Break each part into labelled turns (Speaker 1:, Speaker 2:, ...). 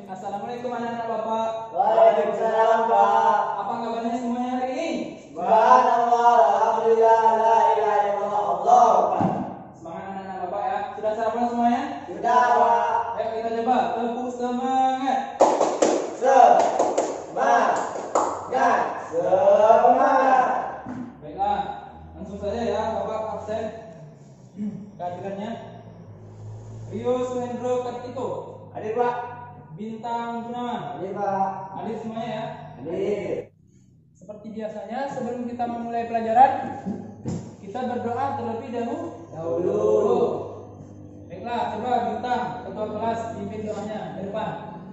Speaker 1: Assalamualaikum anak-anak Bapak.
Speaker 2: Waalaikumsalam, Pak.
Speaker 1: Apa kabarnya semuanya hari ini?
Speaker 2: Subhanallah, alhamdulillah, la ilaha illallah, Allahu akbar.
Speaker 1: Semangat anak-anak Bapak ya. Sudah sarapan semuanya?
Speaker 2: Sudah, Pak.
Speaker 1: Ayo kita coba tepuk semangat.
Speaker 2: Semangat. Semangat.
Speaker 1: Baiklah, langsung saja ya Bapak absen. Kehadirannya Rio Suhendro Kartiko.
Speaker 2: Hadir, Pak.
Speaker 1: Bintang Gunawan.
Speaker 2: Hadir, Pak.
Speaker 1: Hadir semuanya ya.
Speaker 2: Hadir.
Speaker 1: Seperti biasanya sebelum kita memulai pelajaran, kita berdoa terlebih dahulu. Baiklah, coba Bintang, ketua kelas, pimpin doanya ke depan.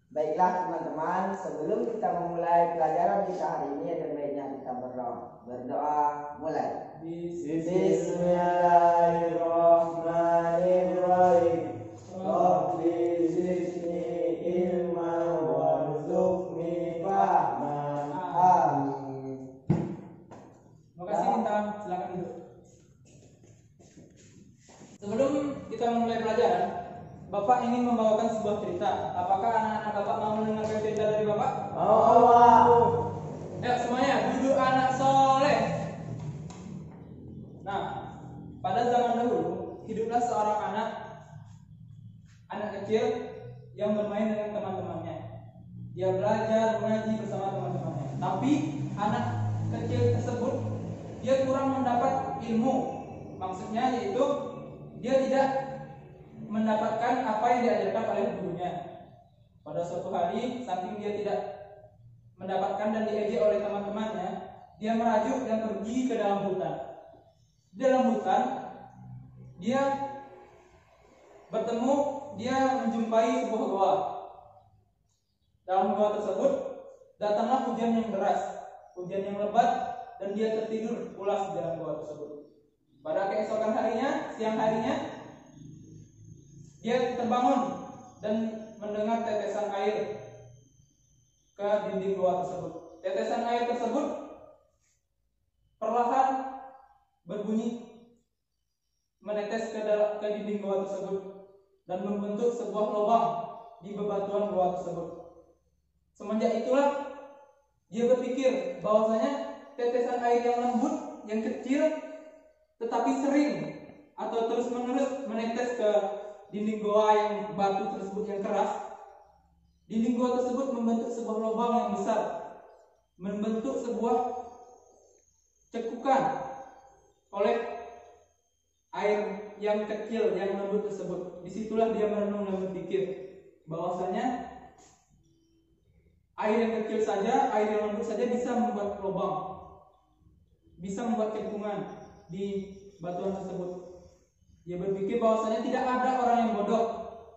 Speaker 2: Baiklah teman-teman, sebelum kita memulai pelajaran kita hari ini, ada baiknya kita berdoa. Berdoa mulai. Bismillahirrahmanirrahim. Rabbi zidni ilman warzuqni fahman. Amin.
Speaker 1: Terima kasih Bintang, silakan duduk. Sebelum kita memulai pelajaran, Bapak ingin membawakan sebuah cerita. Apakah anak-anak Bapak mau mendengarkan cerita dari Bapak?
Speaker 2: Mau.
Speaker 1: Ya semuanya, duduk anak soleh. Nah, pada zaman dahulu hiduplah seorang anak kecil yang bermain dengan teman-temannya. Dia belajar mengaji bersama teman-temannya. Tapi anak kecil tersebut dia kurang mendapat ilmu. Maksudnya yaitu dia tidak mendapatkan apa yang diajarkan oleh gurunya. Pada suatu hari, saking dia tidak mendapatkan dan diejek oleh teman-temannya, dia merajuk dan pergi ke dalam hutan. Di dalam hutan, dia menjumpai sebuah goa. Dalam goa tersebut, datanglah hujan yang deras, hujan yang lebat, dan dia tertidur pulas di dalam goa tersebut. Pada keesokan harinya, siang harinya, dia terbangun dan mendengar tetesan air ke dinding goa tersebut. Tetesan air tersebut perlahan berbunyi menetes ke dinding goa tersebut dan membentuk sebuah lubang di bebatuan goa tersebut. Semenjak itulah dia berpikir bahwasanya tetesan air yang lembut, yang kecil, tetapi sering atau terus-menerus menetes ke dinding goa yang batu tersebut yang keras. Dinding goa tersebut membentuk sebuah lubang yang besar, membentuk sebuah cekukan oleh air yang kecil yang lembut tersebut. Disitulah dia merenung dan berpikir bahwasanya air yang kecil saja, air yang lembut saja bisa membuat lubang, bisa membuat cekungan di batuan tersebut. Dia berpikir bahwasanya tidak ada orang yang bodoh,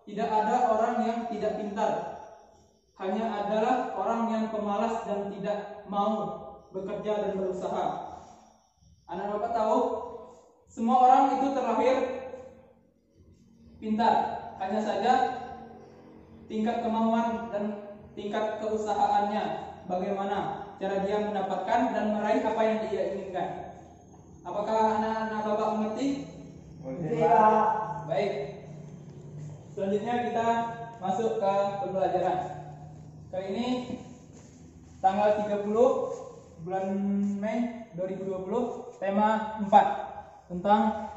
Speaker 1: tidak ada orang yang tidak pintar. Hanya adalah orang yang pemalas dan tidak mau bekerja dan berusaha. Anak Bapak tahu, semua orang itu terlahir pintar. Hanya saja tingkat kemauan dan tingkat keusahaannya, bagaimana cara dia mendapatkan dan meraih apa yang dia inginkan. Apakah anak-anak Bapak mengerti?
Speaker 2: Tidak.
Speaker 1: Baik. Selanjutnya kita masuk ke pembelajaran. Kali ini tanggal 30 bulan Mei 2020, tema 4 tentang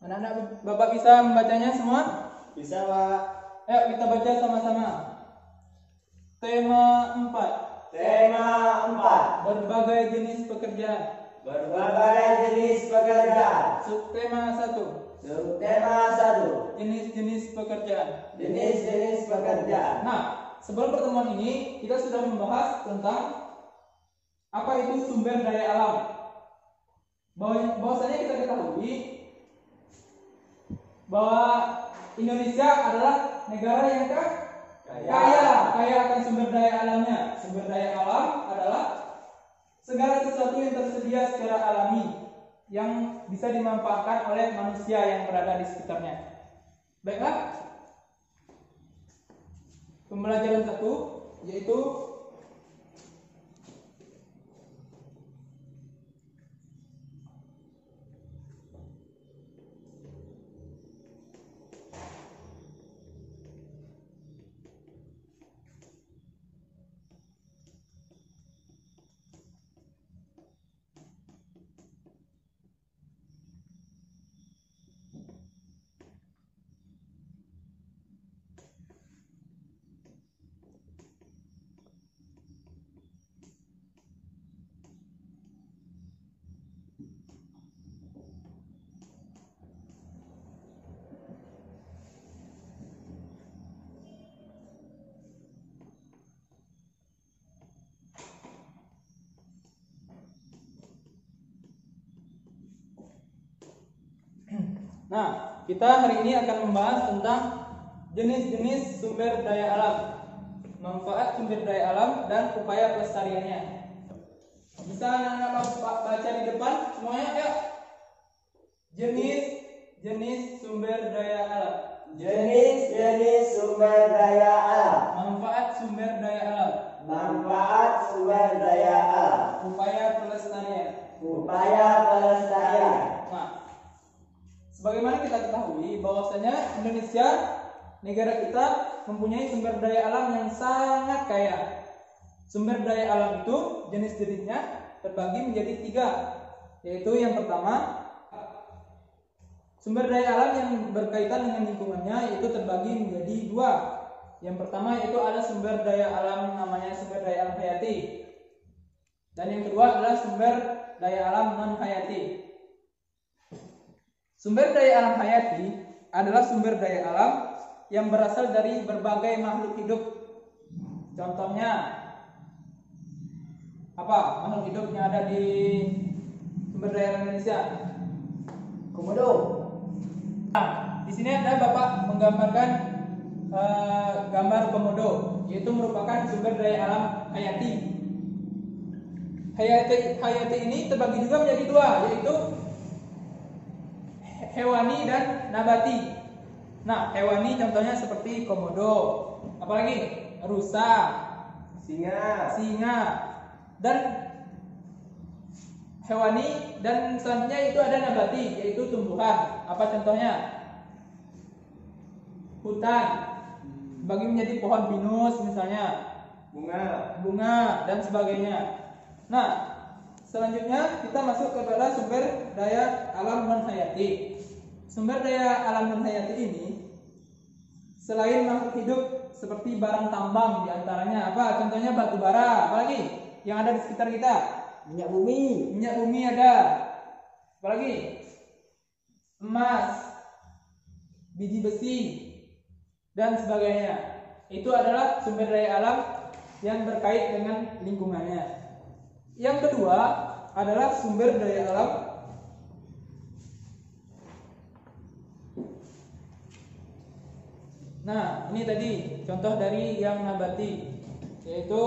Speaker 1: anak-anak Bapak bisa membacanya semua?
Speaker 2: Bisa, Pak.
Speaker 1: Ayo kita baca sama-sama. Tema 4.
Speaker 2: Tema 4.
Speaker 1: Berbagai jenis pekerjaan.
Speaker 2: Berbagai jenis pekerjaan.
Speaker 1: Subtema 1.
Speaker 2: Subtema 1.
Speaker 1: Jenis-jenis pekerjaan.
Speaker 2: Jenis-jenis pekerjaan.
Speaker 1: Nah, sebelum pertemuan ini kita sudah membahas tentang apa itu sumber daya alam. Bahwasanya kita ketahui bahwa Indonesia adalah negara yang kaya akan sumber daya alamnya. Sumber daya alam adalah segala sesuatu yang tersedia secara alami yang bisa dimanfaatkan oleh manusia yang berada di sekitarnya. Baiklah, pembelajaran 1 yaitu Nah, kita hari ini akan membahas tentang jenis-jenis sumber daya alam, manfaat sumber daya alam, dan upaya pelestariannya. Bisa anak-anak baca di depan semuanya ya. Jenis-jenis sumber daya alam.
Speaker 2: Jenis-jenis sumber daya alam.
Speaker 1: Manfaat sumber daya alam.
Speaker 2: Manfaat sumber daya alam.
Speaker 1: Upaya pelestarian.
Speaker 2: Upaya pelestarian.
Speaker 1: Nah, sebagaimana kita ketahui bahwasanya Indonesia, negara kita, mempunyai sumber daya alam yang sangat kaya. Sumber daya alam itu jenis-jenisnya terbagi menjadi 3, yaitu yang pertama, sumber daya alam yang berkaitan dengan lingkungannya itu terbagi menjadi 2. Yang pertama itu ada sumber daya alam namanya sumber daya alam hayati, dan yang kedua adalah sumber daya alam non hayati. Sumber daya alam hayati adalah sumber daya alam yang berasal dari berbagai makhluk hidup. Contohnya apa? Makhluk hidup yang ada di sumber daya alam Indonesia.
Speaker 2: Komodo.
Speaker 1: Nah, di sini ada Bapak menggambarkan gambar komodo, yaitu merupakan sumber daya alam hayati. Hayati ini terbagi juga menjadi 2, yaitu hewani dan nabati. Nah, hewani contohnya seperti komodo, apalagi rusa, singa, dan hewani. Dan selanjutnya itu ada nabati, yaitu tumbuhan. Apa contohnya? Hutan, bagi menjadi pohon pinus misalnya, bunga dan sebagainya. Nah, selanjutnya kita masuk kepada sumber daya alam non hayati. Sumber daya alam non hayati ini selain makhluk hidup seperti barang tambang, diantaranya apa? Contohnya batu bara, apalagi yang ada di sekitar kita? Minyak bumi ada, apalagi emas, biji besi, dan sebagainya. Itu adalah sumber daya alam yang berkait dengan lingkungannya. Yang kedua adalah sumber daya alam Nah, ini tadi contoh dari yang nabati, yaitu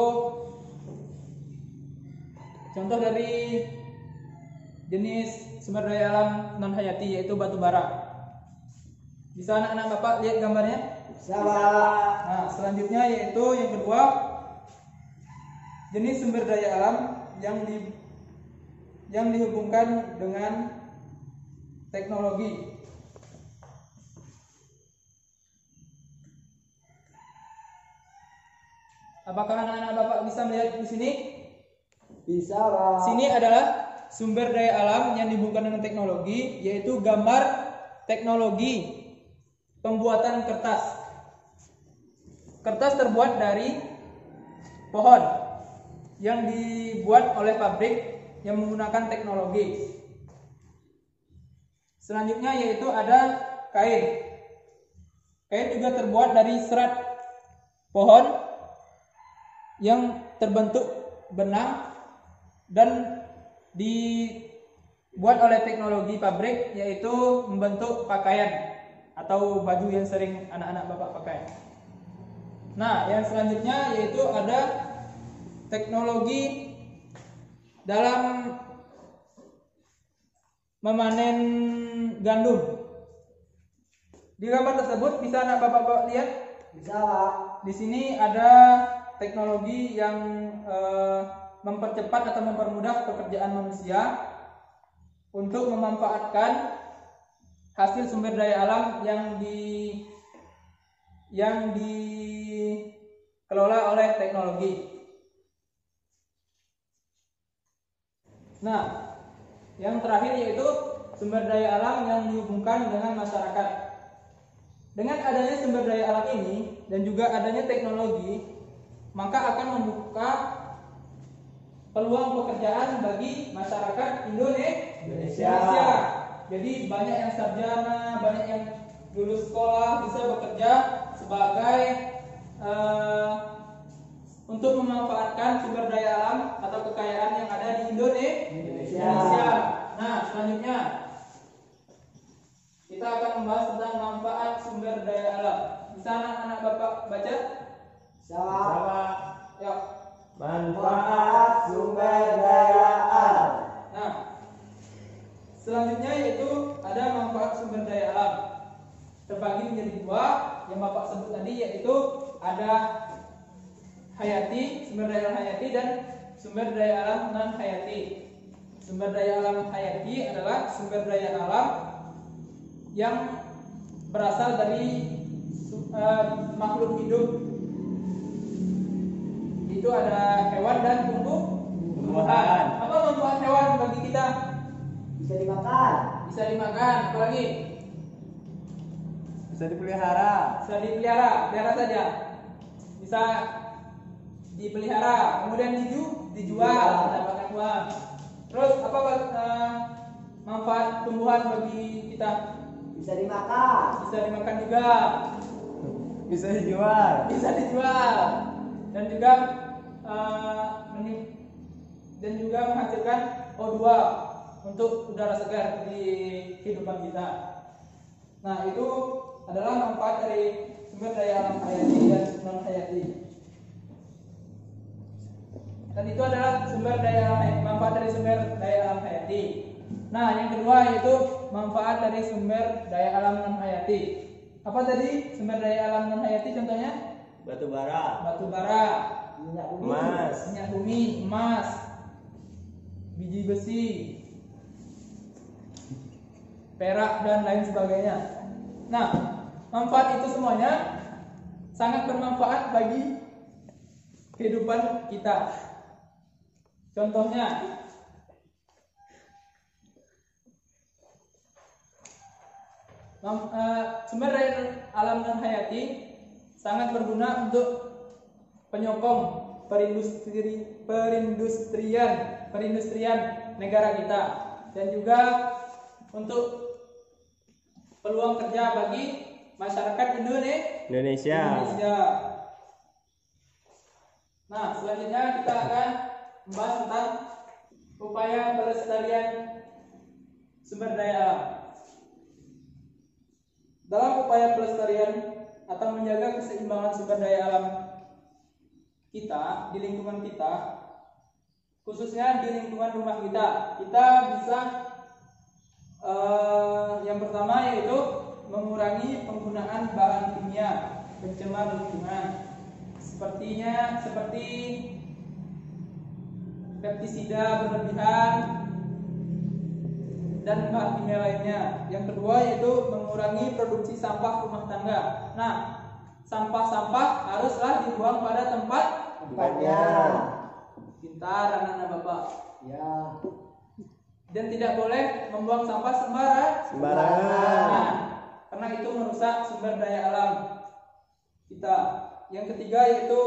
Speaker 1: contoh dari jenis sumber daya alam non hayati, yaitu batu bara. Bisa anak-anak Bapak lihat gambarnya?
Speaker 2: Bisa.
Speaker 1: Nah, selanjutnya yaitu yang kedua, jenis sumber daya alam yang dihubungkan dengan teknologi. Apakah anak-anak Bapak bisa melihat di sini?
Speaker 2: Bisa, Pak.
Speaker 1: Sini adalah sumber daya alam yang dihubungkan dengan teknologi, yaitu gambar teknologi pembuatan kertas. Kertas terbuat dari pohon yang dibuat oleh pabrik yang menggunakan teknologi. Selanjutnya yaitu ada kain. Kain juga terbuat dari serat pohon yang terbentuk benang dan dibuat oleh teknologi pabrik, yaitu membentuk pakaian atau baju yang sering anak-anak bapak pakai. Nah, yang selanjutnya yaitu ada teknologi dalam memanen gandum. Di gambar tersebut bisa anak bapak lihat?
Speaker 2: Bisa, Pak.
Speaker 1: Di sini ada teknologi yang mempercepat atau mempermudah pekerjaan manusia untuk memanfaatkan hasil sumber daya alam yang dikelola oleh teknologi. Nah, yang terakhir yaitu sumber daya alam yang dihubungkan dengan masyarakat. Dengan adanya sumber daya alam ini dan juga adanya teknologi, maka akan membuka peluang pekerjaan bagi masyarakat Indonesia. Jadi banyak yang sarjana, banyak yang lulus sekolah bisa bekerja sebagai untuk memanfaatkan sumber daya alam atau kekayaan yang ada di Indonesia. Nah, selanjutnya kita akan membahas tentang manfaat sumber daya alam. Bisa anak-anak bapak baca?
Speaker 2: Sama.
Speaker 1: Ya.
Speaker 2: Manfaat sumber daya alam.
Speaker 1: Nah, selanjutnya yaitu ada manfaat sumber daya alam. Terbagi menjadi dua, yang bapak sebut tadi, yaitu ada hayati, sumber daya alam hayati, dan sumber daya alam non hayati. Sumber daya alam hayati adalah sumber daya alam yang berasal dari makhluk hidup. Itu ada hewan dan tumbuhan. Apa manfaat hewan bagi kita?
Speaker 2: Bisa dimakan.
Speaker 1: Bisa dimakan. Apalagi?
Speaker 2: Bisa dipelihara.
Speaker 1: Bisa dipelihara, pelihara saja. Bisa dipelihara, kemudian dijual, mendapatkan uang. Terus apa manfaat tumbuhan bagi kita?
Speaker 2: Bisa dimakan.
Speaker 1: Bisa dimakan juga.
Speaker 2: Bisa dijual.
Speaker 1: Bisa dijual. Dan juga menghasilkan O2 untuk udara segar di kehidupan kita. Nah, itu adalah manfaat dari sumber daya alam hayati dan non hayati. Dan itu adalah manfaat dari sumber daya alam hayati. Nah, yang kedua yaitu manfaat dari sumber daya alam non hayati. Apa tadi sumber daya alam non hayati? Contohnya
Speaker 2: Batu bara.
Speaker 1: Minyak bumi,
Speaker 2: Emas.
Speaker 1: emas, biji besi, perak dan lain sebagainya. Nah, manfaat itu semuanya sangat bermanfaat bagi kehidupan kita. Contohnya, sumber daya alam non hayati sangat berguna untuk penyokong perindustrian negara kita, dan juga untuk peluang kerja bagi masyarakat Indonesia. Nah, selanjutnya kita akan membahas tentang upaya pelestarian sumber daya alam. Dalam upaya pelestarian atau menjaga keseimbangan sumber daya alam kita di lingkungan kita, khususnya di lingkungan rumah kita bisa yang pertama yaitu mengurangi penggunaan bahan kimia pencemar lingkungan, seperti pestisida berlebihan dan bahan kimia lainnya. Yang kedua yaitu mengurangi produksi sampah rumah tangga. Nah, sampah-sampah haruslah dibuang pada tempatnya. Pintar anak-anak bapak.
Speaker 2: Ya.
Speaker 1: Dan tidak boleh membuang sampah
Speaker 2: Sembarangan.
Speaker 1: Nah, karena itu merusak sumber daya alam kita. Yang ketiga yaitu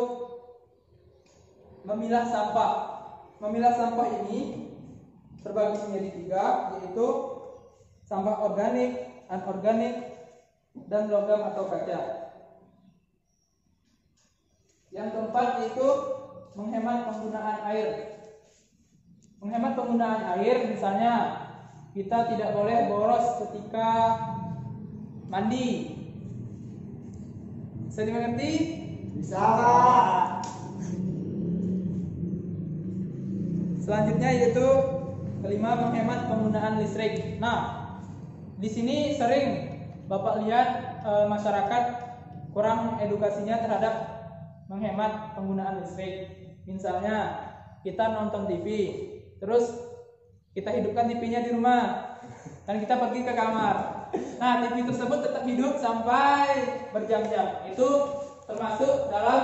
Speaker 1: memilah sampah. Memilah sampah ini terbagi menjadi 3, yaitu sampah organik, anorganik, dan logam atau kaca. Yang keempat yaitu menghemat penggunaan air. Menghemat penggunaan air, misalnya kita tidak boleh boros ketika mandi. Bisa dimengerti?
Speaker 2: Bisa, Pak.
Speaker 1: Selanjutnya yaitu kelima, menghemat penggunaan listrik. Nah, di sini sering Bapak lihat masyarakat kurang edukasinya terhadap menghemat penggunaan listrik. Misalnya kita nonton TV, terus kita hidupkan TV-nya di rumah, dan kita pergi ke kamar. Nah, TV tersebut tetap hidup sampai berjam-jam. Itu termasuk dalam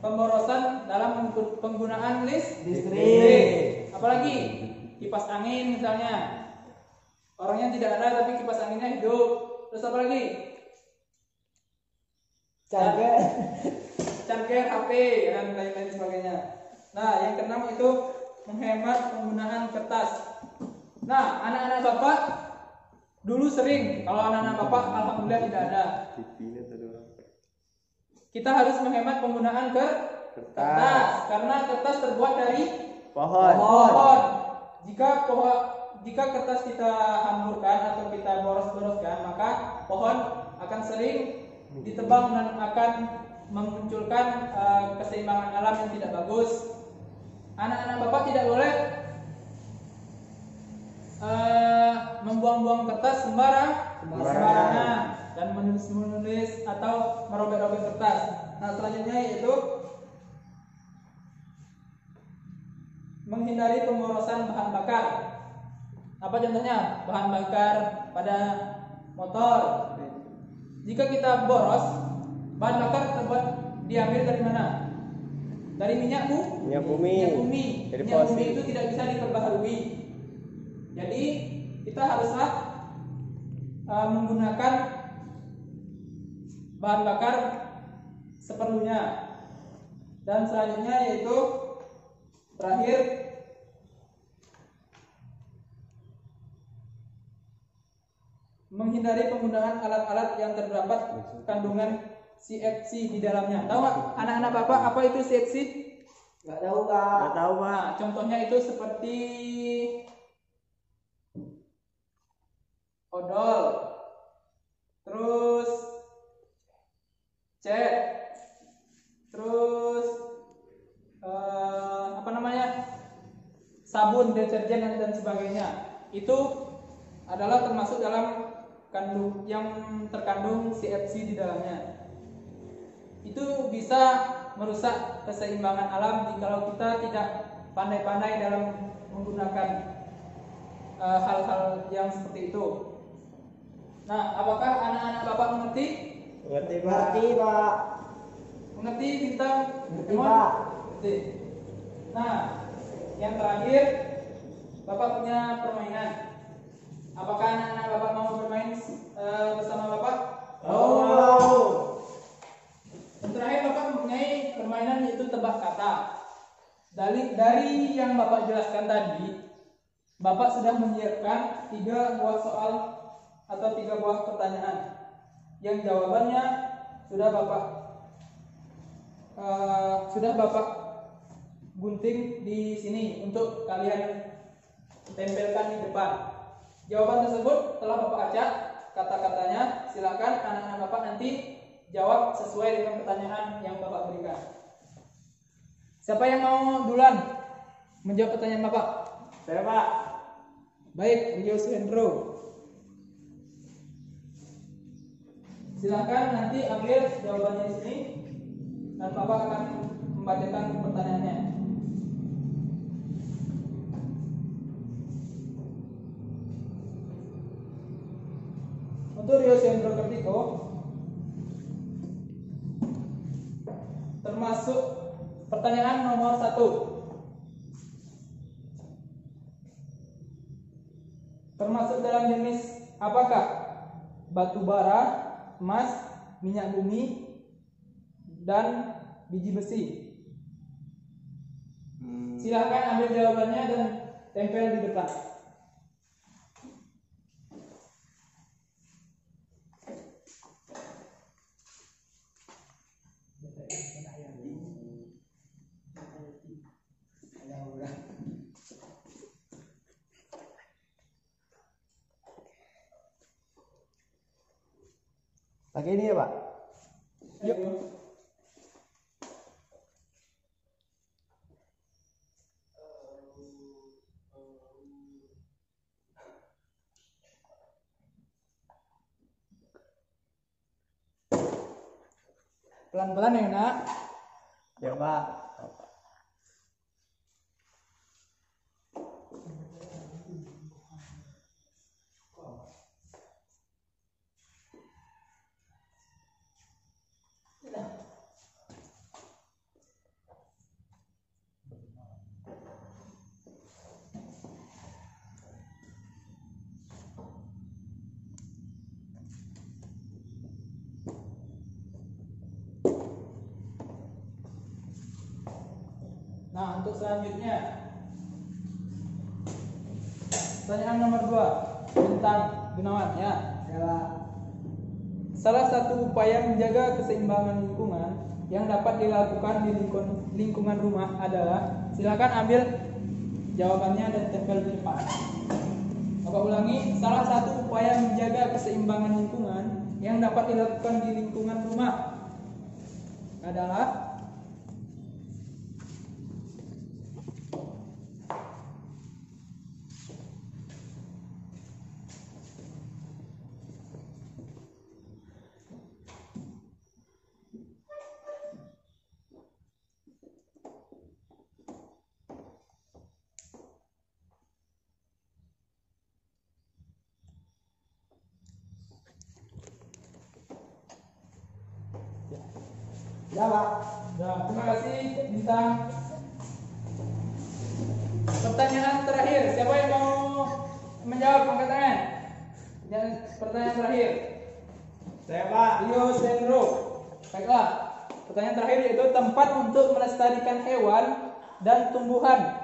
Speaker 1: pemborosan dalam penggunaan listrik. Apalagi kipas angin misalnya, orangnya tidak ada tapi kipas anginnya hidup. Terus apa lagi? Charger HP dan lain-lain sebagainya. Nah, yang keenam itu menghemat penggunaan kertas. Nah, anak-anak Bapak dulu sering, kalau anak-anak Bapak alhamdulillah tidak ada, kita harus menghemat penggunaan kertas karena kertas terbuat dari pohon. Jika kertas kita hamburkan atau kita boros-boroskan, maka pohon akan sering ditebang dan akan memunculkan keseimbangan alam yang tidak bagus. Anak-anak Bapak tidak boleh membuang-buang kertas sembarangan dan menulis atau merobek-robek kertas. Nah, selanjutnya yaitu menghindari pemborosan bahan bakar. Apa contohnya? Bahan bakar pada motor. Jika kita boros, bahan bakar terbuat diambil dari mana? Dari minyak bumi. Minyak bumi itu tidak bisa diperbaharui. Jadi kita haruslah menggunakan bahan bakar seperlunya. Dan selanjutnya yaitu terakhir, menghindari penggunaan alat-alat yang terdapat kandungan CFC di dalamnya. Tahu nggak anak-anak Bapak apa itu CFC?
Speaker 2: Nggak tahu, Pak.
Speaker 1: Nah, contohnya itu seperti odol, terus cat, terus sabun, deterjen dan sebagainya. Itu adalah termasuk dalam yang terkandung CFC di dalamnya. Itu bisa merusak keseimbangan alam jika kita tidak pandai-pandai dalam menggunakan hal-hal yang seperti itu. Nah, apakah anak-anak Bapak mengerti?
Speaker 2: Mengerti, Pak.
Speaker 1: Mengerti bintang?
Speaker 2: Mengerti, Pak.
Speaker 1: Mengerti. Nah, yang terakhir, Bapak punya permainan. Apakah anak-anak Bapak mau bermain bersama Bapak?
Speaker 2: Mau.
Speaker 1: Yang terakhir, Bapak mempunyai permainan yaitu tebak kata. Dari yang Bapak jelaskan tadi, Bapak sudah menyiapkan 3 buah soal atau 3 buah pertanyaan yang jawabannya sudah Bapak gunting di sini untuk kalian tempelkan di depan. Jawaban tersebut telah Bapak acak kata-katanya. Silakan anak-anak Bapak nanti jawab sesuai dengan pertanyaan yang Bapak berikan. Siapa yang mau duluan menjawab pertanyaan Bapak?
Speaker 2: Saya, Pak.
Speaker 1: Baik, Rio Suhendro. Silakan nanti ambil jawabannya di sini dan Bapak akan membacakan pertanyaannya. Untuk Rio Suhendro Kertiko, termasuk pertanyaan nomor 1. Termasuk dalam jenis apakah? Batu bara, emas, minyak bumi, dan biji besi. Silahkan ambil jawabannya dan tempel di depan.
Speaker 2: Pakai ini ya, Pak?
Speaker 1: Yuk. Pelan-pelan ya, Nak.
Speaker 2: Ya, Pak.
Speaker 1: Nah, untuk selanjutnya pertanyaan nomor 2 tentang Gunawan ya. Salah satu upaya menjaga keseimbangan lingkungan yang dapat dilakukan di lingkungan rumah adalah, silakan ambil jawabannya dan tempel di depan. Bapak ulangi, salah satu upaya menjaga keseimbangan lingkungan yang dapat dilakukan di lingkungan rumah adalah
Speaker 2: Ya, Pak.
Speaker 1: Nah, terima kasih Bintang. Pertanyaan terakhir, siapa yang mau menjawab? Angkat tangan. Dan pertanyaan terakhir.
Speaker 2: Saya, Pak.
Speaker 1: Rio Sendro. Baiklah. Pertanyaan terakhir yaitu tempat untuk melestarikan hewan dan tumbuhan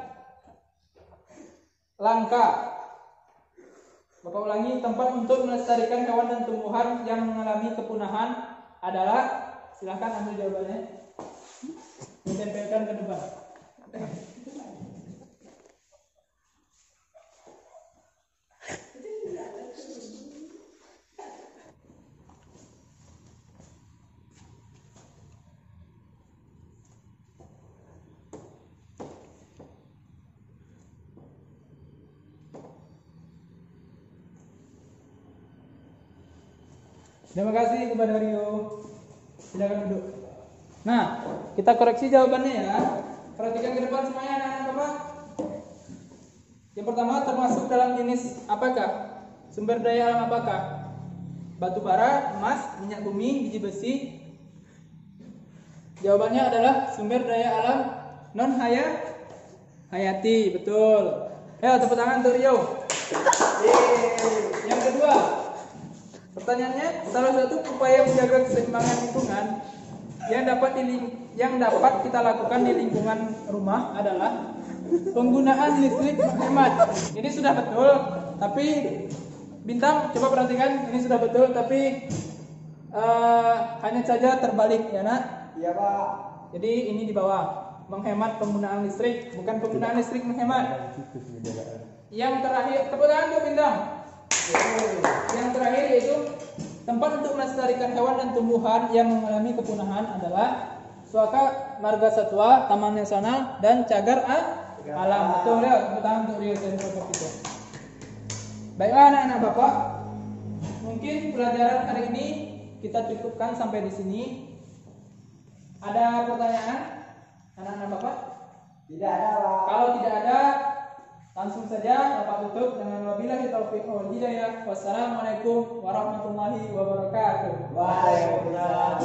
Speaker 1: langka. Bapak ulangi, tempat untuk melestarikan hewan dan tumbuhan yang mengalami kepunahan adalah, silahkan ambil jawabannya, ditempelkan ke depan. Terima kasih kepada Rio. Silakan duduk. Nah, kita koreksi jawabannya ya. Perhatikan ke depan semuanya anak-anak Bapak. Yang pertama, termasuk dalam jenis apakah? Sumber daya alam apakah? Batu bara, emas, minyak bumi, biji besi. Jawabannya adalah sumber daya alam non hayati, betul. Ayo tepuk tangan untuk Rio. Yang kedua, pertanyaannya, salah satu upaya menjaga keseimbangan lingkungan yang dapat kita lakukan di lingkungan rumah adalah penggunaan listrik menghemat. Ini sudah betul, tapi Bintang coba perhatikan, ini sudah betul, tapi hanya saja terbalik ya Nak.
Speaker 2: Iya, Pak.
Speaker 1: Jadi ini di bawah, menghemat penggunaan listrik, bukan penggunaan listrik menghemat. Yang terakhir, tepuk tangan untuk Bintang. Yang terakhir yaitu tempat untuk melestarikan hewan dan tumbuhan yang mengalami kepunahan adalah Suaka Marga Satwa, Taman Nasional, dan Cagar Alam. Betul ya, tepuk tangan untuk Rio Sendro itu. Baiklah anak-anak Bapak, mungkin pelajaran hari ini kita cukupkan sampai di sini. Ada pertanyaan anak-anak Bapak?
Speaker 2: Tidak ada, Pak.
Speaker 1: Kalau tidak ada, langsung saja Bapak tutup dengan wabillahi taufiq wal hidayah. Wassalamualaikum warahmatullahi wabarakatuh.
Speaker 2: Waalaikumsalam.